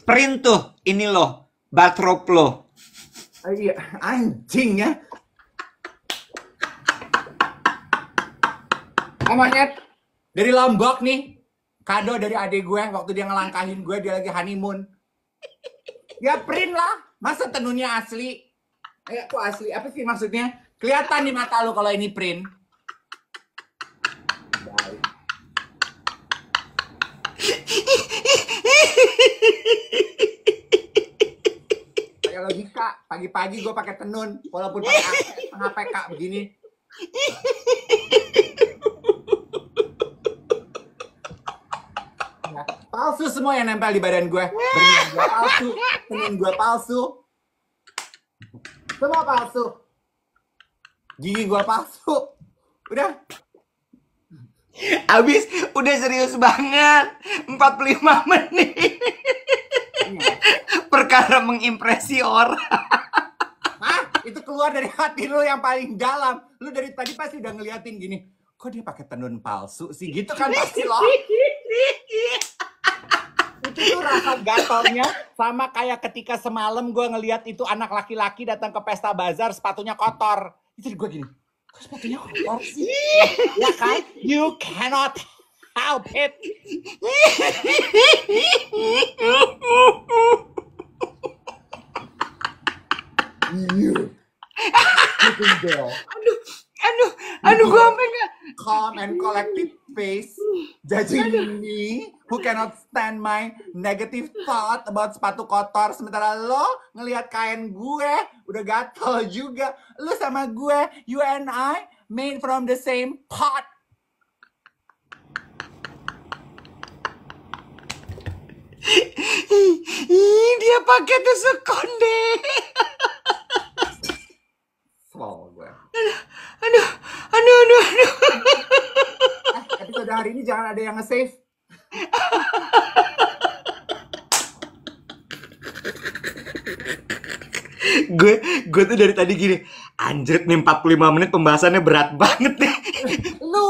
Print tuh, ini loh, batrop lo. Iya, anjing ya. Monyet dari Lombok nih, kado dari adik gue waktu dia ngelangkahin gue, dia lagi honeymoon. Ya print lah, masa tenunnya asli? Kok asli? Apa sih maksudnya? Kelihatan di mata lu kalau ini print. Pakai logika, pagi-pagi gue pakai tenun, walaupun pakai HPK begini. Palsu semua yang nempel di badan gue. Berniat gue palsu, tenun gue palsu. Semua palsu. Gigi gue palsu. Udah. Abis, udah serius banget. 45 menit. Perkara mengimpresi orang. Hah? Itu keluar dari hati lu yang paling dalam. Lu dari tadi pasti udah ngeliatin gini. Kok dia pakai tenun palsu sih? Gitu kan pasti loh. Itu tuh rasa gatalnya sama kayak ketika semalam gue ngeliat itu anak laki-laki datang ke pesta bazar sepatunya kotor. Itu gue gini, kok sepatunya kotor sih? Ya kan? You cannot help it. You. Aduh, gue sampai nggak. Calm and collective face, judging me who cannot stand my negative thought about sepatu kotor. Sementara lo ngelihat kain gue udah gatel juga. Lo sama gue, you and I made from the same pot. Dia pakai tusuk konde. Swallow gue. Aduh. Episode hari ini jangan ada yang nge-save. gue tuh dari tadi gini, anjir nih 45 menit pembahasannya berat banget nih. Lu.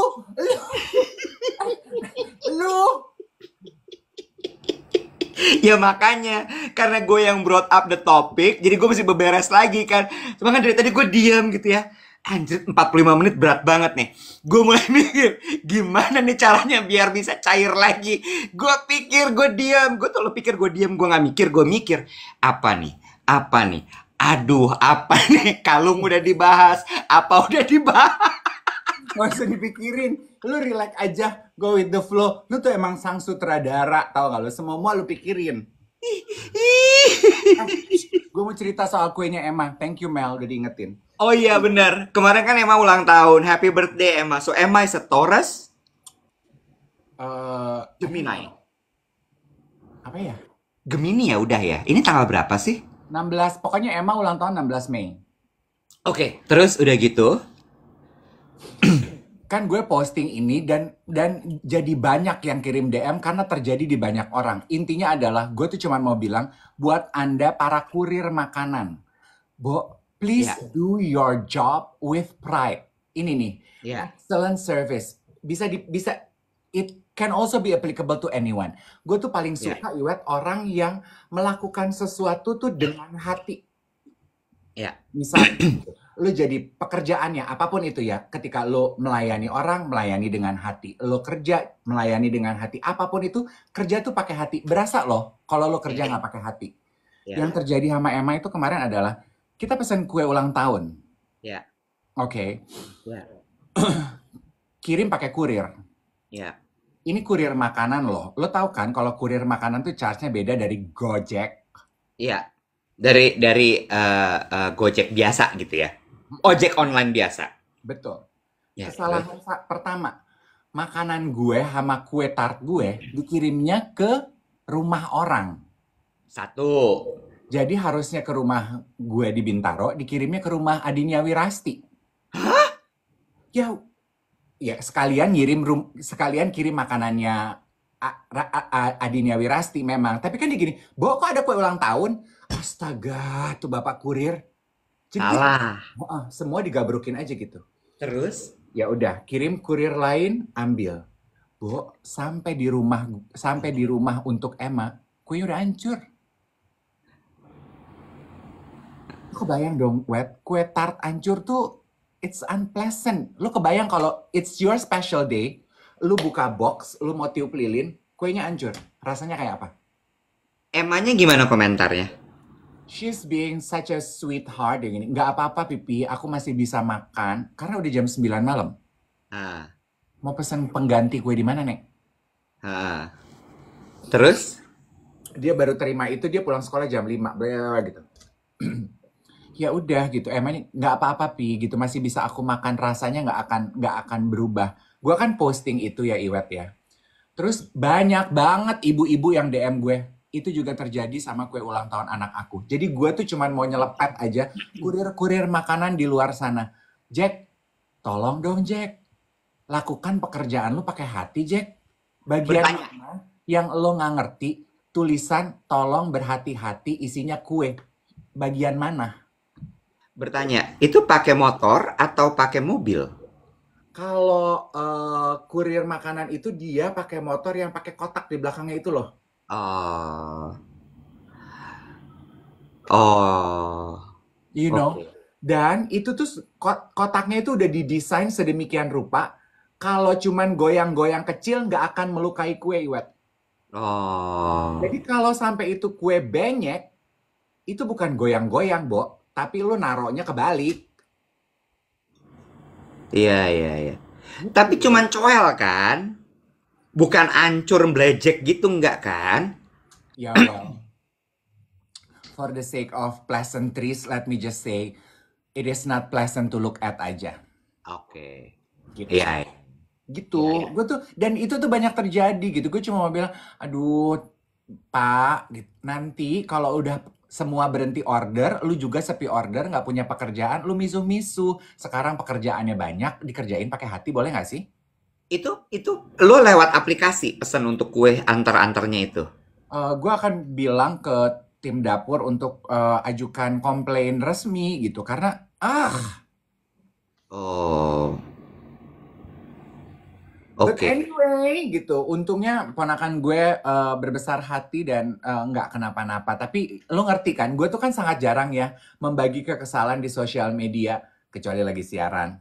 Ya makanya, karena gue yang brought up the topic, jadi gue mesti beberes lagi kan. Cuma kan dari tadi gue diam gitu ya. Anjir 45 menit berat banget nih. Gue mulai mikir, gimana nih caranya biar bisa cair lagi. Gue pikir, gue diam. Gue tuh lo pikir gue diam, gue gak mikir. Gue mikir, apa nih? Aduh, apa nih? Kalung udah dibahas, apa udah dibahas? Gak usah dipikirin. Lu relax aja, go with the flow. Lu tuh emang sang sutradara, tau gak lu? Semua lu pikirin. Gue mau cerita soal kuenya Emma. Thank you Mel, udah diingetin. Oh iya benar. Kemarin kan Emma ulang tahun. Happy birthday Emma. So Emma is a Taurus? Gemini. Apa ya? Gemini ya udah ya. Ini tanggal berapa sih? 16, pokoknya Emma ulang tahun 16 Mei. Oke, terus udah gitu. Kan gue posting ini dan jadi banyak yang kirim DM karena terjadi di banyak orang. Intinya adalah gue tuh cuma mau bilang buat Anda para kurir makanan. Please do your job with pride. Ini nih, excellent service. Bisa it can also be applicable to anyone. Gue tuh paling suka Iwet orang yang melakukan sesuatu tuh dengan hati. Misalnya lo jadi pekerjaannya apapun itu ya, ketika lo melayani orang, melayani dengan hati. Lo kerja, melayani dengan hati. Apapun itu, kerja tuh pakai hati. Berasa loh kalau lo kerja nggak pakai hati. Yang terjadi sama Emma itu kemarin adalah kita pesan kue ulang tahun. Oke. Kirim pakai kurir. Ini kurir makanan loh. Lo tahu kan kalau kurir makanan tuh charge-nya beda dari Gojek. Dari Gojek biasa gitu ya. Ojek online biasa. Betul. Kesalahan pertama, makanan gue sama kue tart gue dikirimnya ke rumah orang. Satu. Jadi harusnya ke rumah gue di Bintaro, dikirimnya ke rumah Adinia Wirasti. Hah? Ya sekalian kirim makanannya Adinia Wirasti memang. Tapi kan gini, kok ada kue ulang tahun? Astaga, tuh bapak kurir. Salah. Semua digabrukin aja gitu. Terus? Ya udah, kirim kurir lain, ambil. Sampai di rumah untuk Emma, kuenya udah hancur. Kebayang dong, Wet, kue tart hancur tuh it's unpleasant. Lu kebayang kalau it's your special day, lu buka box, lu mau tiup lilin, kuenya hancur. Rasanya kayak apa? Emangnya gimana komentarnya? She's being such a sweetheart yang gini. Nggak apa-apa, Pipi, aku masih bisa makan karena udah jam 9 malam. Ah, Mau pesen pengganti kue di mana, Nek? ah. Terus? Dia baru terima itu, dia pulang sekolah jam 5, bla gitu. Ya udah gitu, emangnya nggak apa-apa Pi gitu, masih bisa aku makan, rasanya nggak akan berubah. Gua kan posting itu ya Iwet ya. Terus banyak banget ibu-ibu yang DM gue. Itu juga terjadi sama kue ulang tahun anak aku. Jadi gue tuh cuman mau nyelepet aja kurir-kurir makanan di luar sana. Jack, tolong dong Jack. Lakukan pekerjaan lu pakai hati Jack. Bagian Bertanya. mana yang lo nggak ngerti, tulisan tolong berhati-hati isinya kue. Bagian mana? Bertanya, itu pakai motor atau pakai mobil? Kalau kurir makanan itu dia pakai motor yang pakai kotak di belakangnya itu loh. Oh, oh, You know. oke. Dan itu tuh kotaknya itu udah didesain sedemikian rupa. Kalau cuman goyang-goyang kecil nggak akan melukai kue Iwet. Oh, Jadi kalau sampai itu kue benyek, itu bukan goyang-goyang, Bo. Tapi lu naruhnya kebalik. iya, iya, iya. Tapi Gitu. cuman coel kan? Bukan ancur blejek gitu enggak kan? Ya well, for the sake of pleasantries, let me just say, it is not pleasant to look at aja. Oke. Gitu. Iya, iya, Gitu. iya, iya. Gue tuh, dan itu tuh banyak terjadi gitu. Gue cuma mau bilang, aduh, Pak, gitu. Nanti kalau udah semua berhenti order, lu juga sepi order, nggak punya pekerjaan, lu misu-misu. Sekarang pekerjaannya banyak, dikerjain pakai hati, boleh nggak sih? Itu lo lewat aplikasi pesan untuk kue antar-antarnya itu. Gue akan bilang ke tim dapur untuk ajukan komplain resmi gitu. Karena, Oh, but oke. anyway gitu. Untungnya ponakan gue berbesar hati dan nggak kenapa-napa. Tapi lo ngerti kan, gue tuh kan sangat jarang ya membagi kekesalan di sosial media. Kecuali lagi siaran.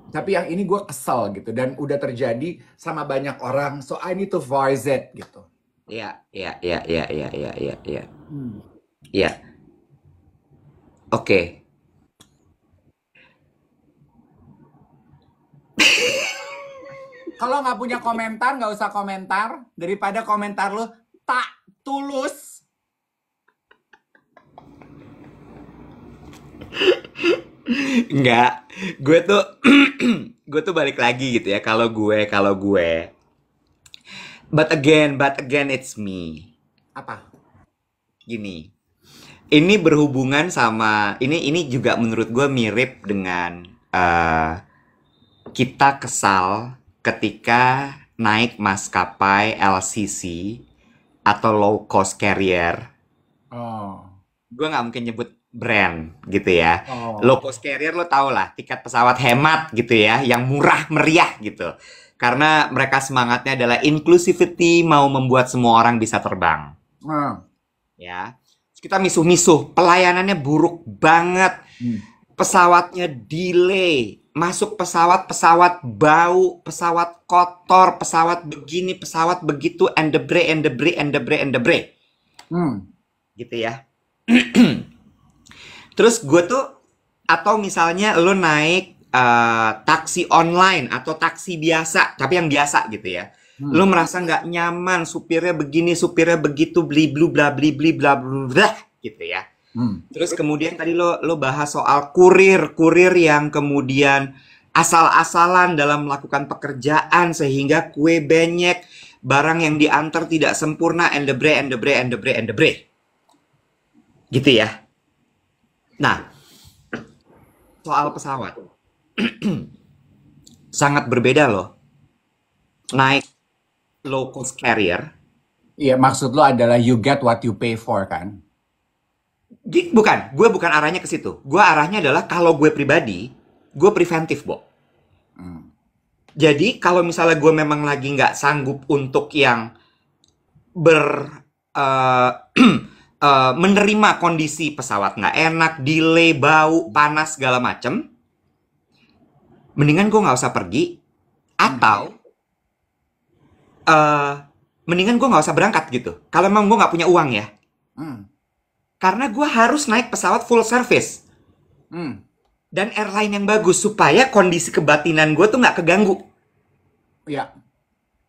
Tapi yang ini gue kesel gitu. Dan udah terjadi sama banyak orang. So I need to voice it gitu. Iya, iya, iya, iya, iya, iya, iya, iya. Hmm. Iya, oke. Kalau nggak punya komentar, nggak usah komentar. Daripada komentar lu tak tulus. Enggak. Gue tuh gue tuh balik lagi gitu ya kalau gue. But again it's me. Apa? Gini. Ini berhubungan sama ini juga menurut gue mirip dengan kita kesal ketika naik maskapai LCC atau low cost carrier. Oh. Gue nggak mungkin nyebut brand gitu ya. Oh. Low cost carrier lo tau lah, tiket pesawat hemat gitu ya, yang murah meriah gitu. Karena mereka semangatnya adalah inclusivity, mau membuat semua orang bisa terbang. Hmm. Ya, terus kita misuh-misuh, pelayanannya buruk banget, Hmm. pesawatnya delay, masuk pesawat bau, pesawat kotor, pesawat begini, pesawat begitu, and the bre, and the bre, and the bre, and the bre, Hmm. gitu ya. Terus gue tuh, atau misalnya lo naik taksi online atau taksi biasa, tapi yang biasa gitu ya. Lo merasa nggak nyaman, supirnya begini, supirnya begitu, bli blu bla bli bli bla bla bla, gitu ya. Hmm. Terus kemudian tadi lo bahas soal kurir yang kemudian asal-asalan dalam melakukan pekerjaan sehingga kue benyek, barang yang diantar tidak sempurna, and the bre, and the bre, and the bre, and the bre. Gitu ya. Nah, soal pesawat. Sangat berbeda loh. Naik low cost carrier. Iya, maksud lo adalah you get what you pay for kan? Bukan, gue bukan arahnya ke situ. Gue arahnya adalah kalau gue pribadi, gue preventif, Bo. Hmm. Jadi kalau misalnya gue memang lagi nggak sanggup untuk yang ber menerima kondisi pesawat nggak enak, delay, bau, panas segala macem, mendingan gue nggak usah pergi, atau eh mendingan gue nggak usah berangkat gitu. Kalau memang gue nggak punya uang ya, Hmm. karena gue harus naik pesawat full service Hmm. dan airline yang bagus supaya kondisi kebatinan gue tuh nggak keganggu. Ya.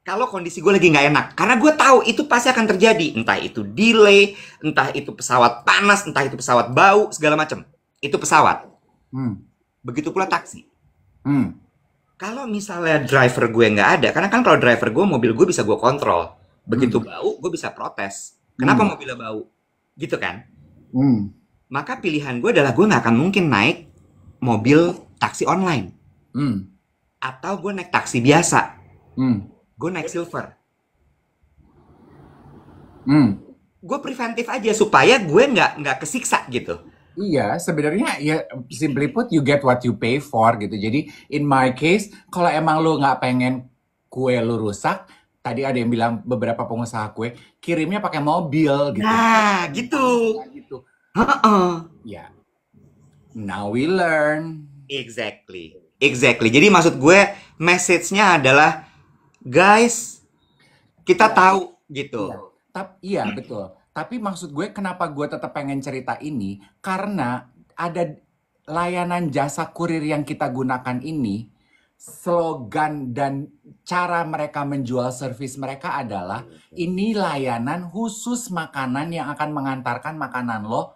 Kalau kondisi gue lagi nggak enak, karena gue tahu itu pasti akan terjadi, entah itu delay, entah itu pesawat panas, entah itu pesawat bau, segala macam. Itu pesawat. Hmm. Begitu pula taksi. Hmm. Kalau misalnya driver gue nggak ada, karena kan kalau driver gue, mobil gue bisa gue kontrol. Begitu Hmm. bau, gue bisa protes. Kenapa Hmm. mobilnya bau? Gitu kan? Hmm. Maka pilihan gue adalah gue nggak akan mungkin naik mobil taksi online. Hmm. Atau gue naik taksi biasa. Hmm. Gue naik silver. Hmm. Gue preventif aja supaya gue nggak kesiksa gitu. Iya, sebenarnya ya simply put you get what you pay for gitu. Jadi in my case, kalau emang lu nggak pengen kue lu rusak, tadi ada yang bilang beberapa pengusaha kue kirimnya pakai mobil gitu. Nah, gitu. Gitu. Heeh. Ya, now we learn. Exactly. Exactly. Jadi maksud gue message-nya adalah guys, kita tahu gitu. Iya, iya betul. Tapi maksud gue kenapa gue tetap pengen cerita ini karena ada layanan jasa kurir yang kita gunakan ini, slogan dan cara mereka menjual servis mereka adalah ini layanan khusus makanan yang akan mengantarkan makanan lo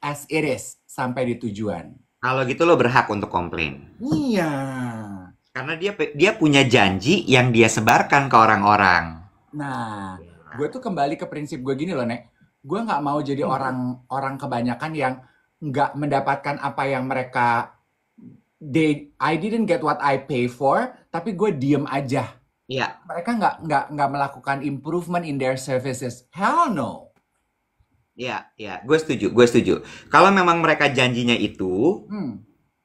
as it is sampai di tujuan. Kalau gitu lo berhak untuk komplain. Iya. Karena dia punya janji yang dia sebarkan ke orang-orang. Nah, gue tuh kembali ke prinsip gue gini loh, Nek. Gue nggak mau jadi orang kebanyakan yang nggak mendapatkan apa yang mereka I didn't get what I pay for, tapi gue diem aja. Iya. Mereka nggak melakukan improvement in their services. Hell no. Iya, iya, gue setuju. Kalau memang mereka janjinya itu,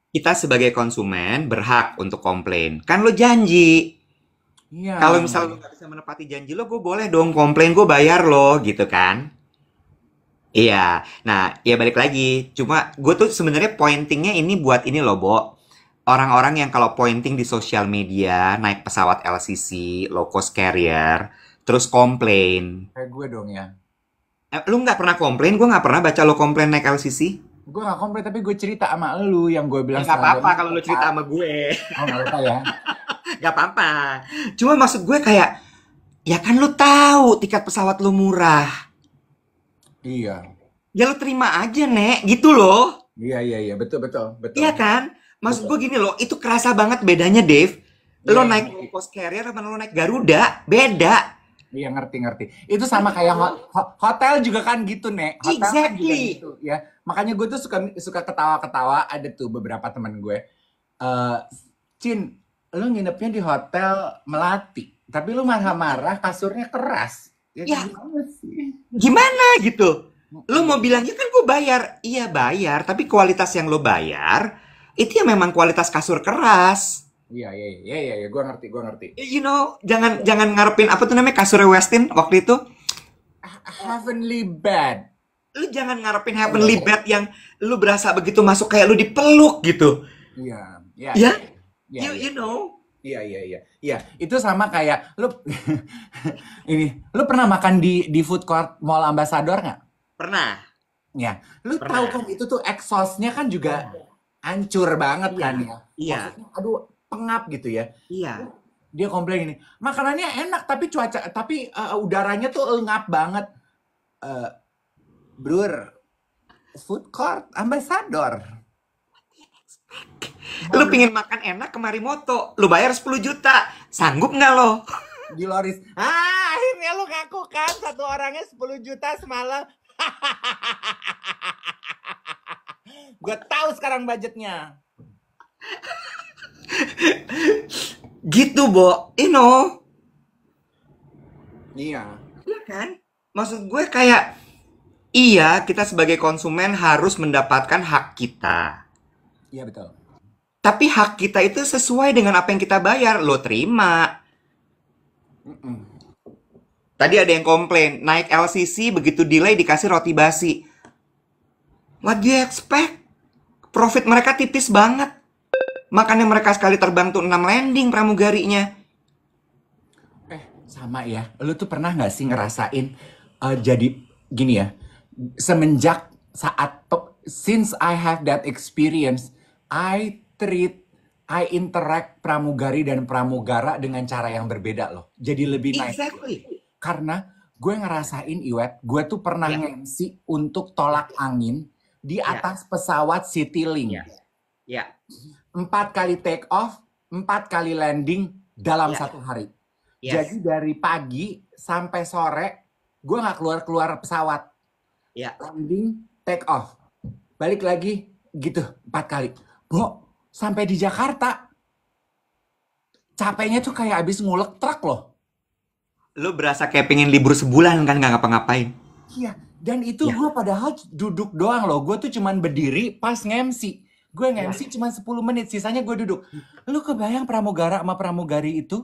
kita sebagai konsumen berhak untuk komplain. Kan lo janji. Iya. Kalau misalnya lo nggak bisa menepati janji lo, gue boleh dong komplain, gue bayar lo, gitu kan? Iya. Nah, ya balik lagi. Cuma gue tuh sebenarnya pointingnya ini buat ini loh, Bo. Orang-orang yang kalau pointing di sosial media, naik pesawat LCC, low cost carrier, terus komplain. Kayak gue dong ya. Lu nggak pernah komplain? Gue nggak pernah baca lo komplain naik LCC. Gue nggak komplain, tapi gue cerita sama lu yang gue bilang. Ya nggak apa-apa kalau lu cerita sama gue. Oh, nggak apa ya. Nggak apa-apa. Cuma maksud gue kayak, ya kan lu tahu tiket pesawat lu murah. Iya. Ya lu terima aja, Nek. Gitu loh. Iya, betul. Iya kan? Maksud gue gini loh, itu kerasa banget bedanya, Dave. Lo naik low cost carrier sama lo naik Garuda, beda. Iya, ngerti. Itu sama kayak hotel juga kan gitu, Nek. Hotel kan juga Exactly. gitu, ya. Makanya gue tuh suka ketawa-ketawa. Ada tuh beberapa teman gue. Cin, lu nginepnya di hotel Melati, tapi lu marah-marah kasurnya keras. Ya. Gimana sih? Gimana gitu? Lo mau bilang, ya kan gue bayar. Iya bayar, tapi kualitas yang lo bayar, itu ya memang kualitas kasur keras. Iya, gue ngerti. You know, jangan ngarepin apa tuh namanya kasurnya Westin waktu itu. Heavenly bed. Lu jangan ngarepin heavenly bed yang lu berasa begitu masuk kayak lu dipeluk gitu. Iya. Ya? You know. Iya, itu sama kayak lu lu pernah makan di food court Mall Ambassador nggak? Pernah. Ya, lu Pernah. tahu kan itu tuh exhaust-nya kan juga hancur banget kan ya. Iya. Maksudnya, aduh, pengap gitu ya. Iya. Dia komplain gini, makanannya enak tapi udaranya tuh engap banget. Brur, food court Ambassador. Lu pingin makan enak ke Marimoto, lu bayar 10 juta. Sanggup nggak lo? Di Loris. Akhirnya lu ngaku kan satu orangnya 10 juta semalam. Gue tahu sekarang budgetnya. Gitu, Bo. You know. Iya. Iya kan? Maksud gue kayak, iya, kita sebagai konsumen harus mendapatkan hak kita. Iya, betul. Tapi hak kita itu sesuai dengan apa yang kita bayar. Lo terima. Tadi ada yang komplain, naik LCC begitu delay dikasih roti basi. What do you expect? Profit mereka tipis banget. Makanya mereka sekali terbang tuh 6 landing pramugarinya. Sama ya. Lu tuh pernah nggak sih ngerasain jadi gini ya? Semenjak since I have that experience, I interact pramugari dan pramugara dengan cara yang berbeda loh. Jadi lebih nice. Exactly. Karena gue ngerasain Iwet, gue tuh pernah Ya. nge-MC untuk tolak angin di atas pesawat Citylink. Ya. 4 kali take off, 4 kali landing dalam Ya. 1 hari. Yes. Jadi dari pagi sampai sore, gue nggak keluar pesawat. Ya. Landing, take off. Balik lagi, gitu, 4 kali. Bo, sampai di Jakarta, capeknya tuh kayak abis ngulek truk loh. Lu berasa kayak pengen libur sebulan kan nggak ngapa-ngapain. Iya, dan itu Ya. gue padahal duduk doang loh. Gue tuh cuman berdiri pas nge-MC. Gue nge-MC cuma 10 menit, sisanya gue duduk. Lu kebayang pramugara sama pramugari itu?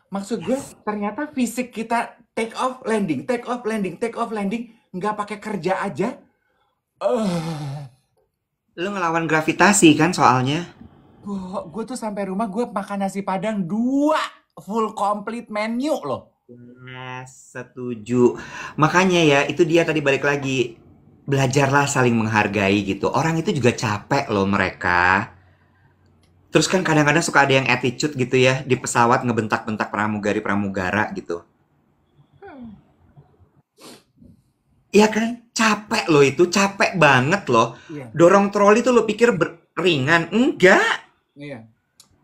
Maksud gue, ternyata fisik kita take off, landing, take off, landing, take off, landing, nggak pakai kerja aja. Lu ngelawan gravitasi kan soalnya. Gue tuh sampai rumah gue makan nasi padang 2 full complete menu loh. Yes, setuju. Makanya ya, itu dia tadi balik lagi. Belajarlah saling menghargai gitu. Orang itu juga capek loh mereka. Terus kan kadang-kadang suka ada yang attitude gitu ya. Di pesawat ngebentak-bentak pramugari-pramugara gitu. Iya kan? Capek loh itu. Capek banget loh. Iya. Dorong troli tuh lo pikir ringan. Enggak. Iya.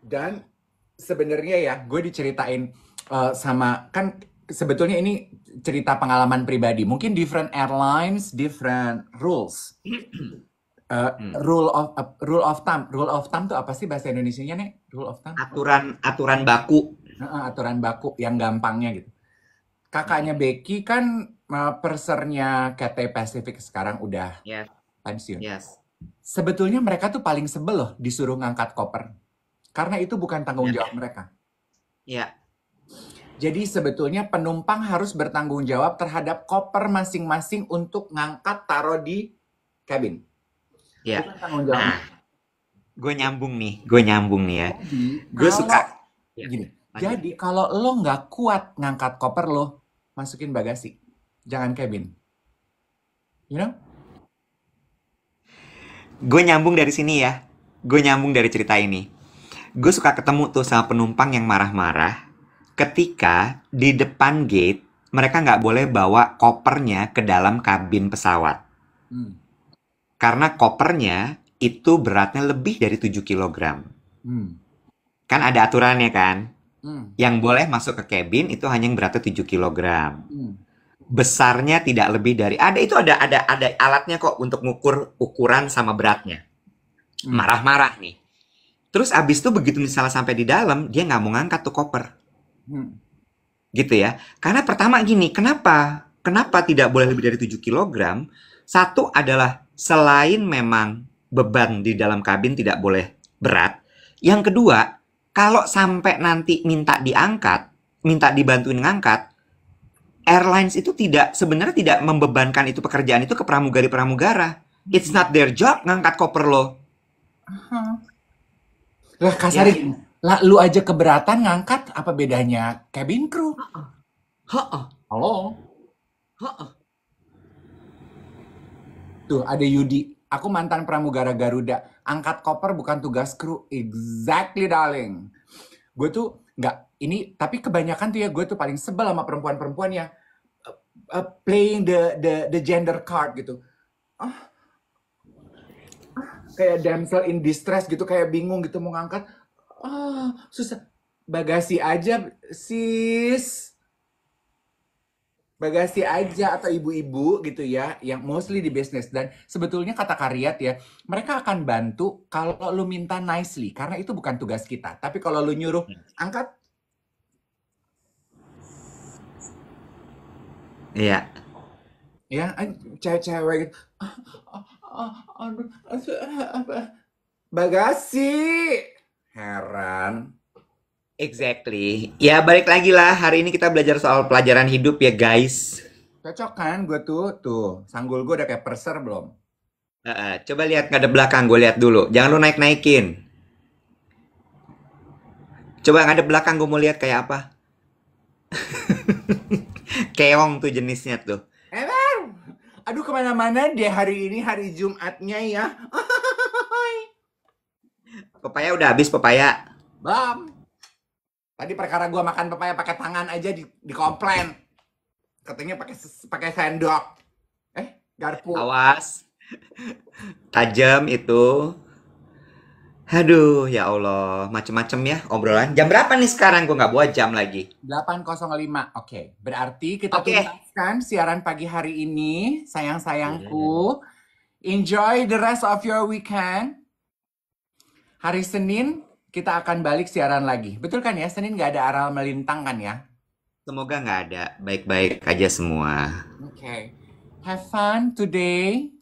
Dan sebenarnya ya, gue diceritain sama, kan sebetulnya ini cerita pengalaman pribadi. Mungkin different airlines, different rules. Rule of thumb. Rule of thumb tuh apa sih bahasa Indonesianya nih? Rule of thumb? Aturan baku. Aturan baku yang gampangnya gitu. Kakaknya Becky kan persernya Cathay Pacific sekarang udah Yes. pensiun. Yes. Sebetulnya mereka tuh paling sebel loh disuruh ngangkat koper. Karena itu bukan tanggung jawab mereka. Ya. Jadi sebetulnya penumpang harus bertanggung jawab terhadap koper masing-masing untuk ngangkat taruh di cabin. Ya. Bukan tanggung jawab. Nah, gue nyambung nih ya. Gue suka. Gini. Jadi kalau lo nggak kuat ngangkat koper lo, masukin bagasi. Jangan cabin. You know? Gue nyambung dari sini ya. Gue nyambung dari cerita ini. Gue suka ketemu tuh sama penumpang yang marah-marah ketika di depan gate mereka nggak boleh bawa kopernya ke dalam kabin pesawat. Karena kopernya itu beratnya lebih dari 7 kg. Kan ada aturannya kan? Yang boleh masuk ke kabin itu hanya yang beratnya 7 kg. Besarnya tidak lebih dari ada alatnya kok untuk ngukur ukuran sama beratnya. Marah-marah nih. Terus abis itu begitu misalnya sampai di dalam, dia nggak mau ngangkat tuh koper. Gitu ya. Karena pertama gini, kenapa tidak boleh lebih dari 7 kg? Satu adalah selain memang beban di dalam kabin tidak boleh berat. Yang kedua, kalau sampai nanti minta dibantuin ngangkat, airlines itu sebenarnya tidak membebankan itu pekerjaan itu ke pramugari-pramugara. It's not their job ngangkat koper lo. Lah kasarin, lah lu aja keberatan ngangkat, apa bedanya cabin crew? Halo? Tuh ada Yudi, aku mantan pramugara Garuda. Angkat koper bukan tugas kru. Exactly darling. Gue tuh tapi kebanyakan tuh ya gue tuh paling sebel sama perempuan-perempuan yang playing the gender card gitu. Kayak damsel in distress gitu, kayak bingung gitu mau ngangkat. Susah. Bagasi aja sis. Bagasi aja, atau ibu-ibu gitu ya, yang mostly di bisnis. Dan sebetulnya kata Karyat ya, mereka akan bantu kalau lu minta nicely, karena itu bukan tugas kita. Tapi kalau lu nyuruh angkat, iya. Ya, cewek-cewek gitu. Bagasi. Heran. Exactly. Ya balik lagi lah. Hari ini kita belajar soal pelajaran hidup ya guys. Cocok kan gue tuh. Sanggul gue udah kayak perser belum? Coba lihat ngadep belakang. Gue lihat dulu. Jangan lu naik-naikin. Coba ngadep belakang. Gue mau lihat kayak apa. Keong tuh jenisnya tuh. Emang? Aduh kemana-mana deh hari ini, hari Jumatnya ya. Pepaya udah habis pepaya. Bam. Tadi perkara gue makan pepaya pakai tangan aja di komplain. Katanya pakai sendok. Garpu. Awas. Tajam itu. Aduh, ya Allah. Macem-macem ya obrolan. Jam berapa nih sekarang? Gue nggak buat jam lagi. 8.05. Oke, berarti kita Oke. tuntaskan siaran pagi hari ini, sayang-sayangku. Enjoy the rest of your weekend. Hari Senin kita akan balik siaran lagi. Betul kan ya? Senin nggak ada aral melintang kan ya? Semoga nggak ada. Baik-baik aja semua. Oke. Have fun today.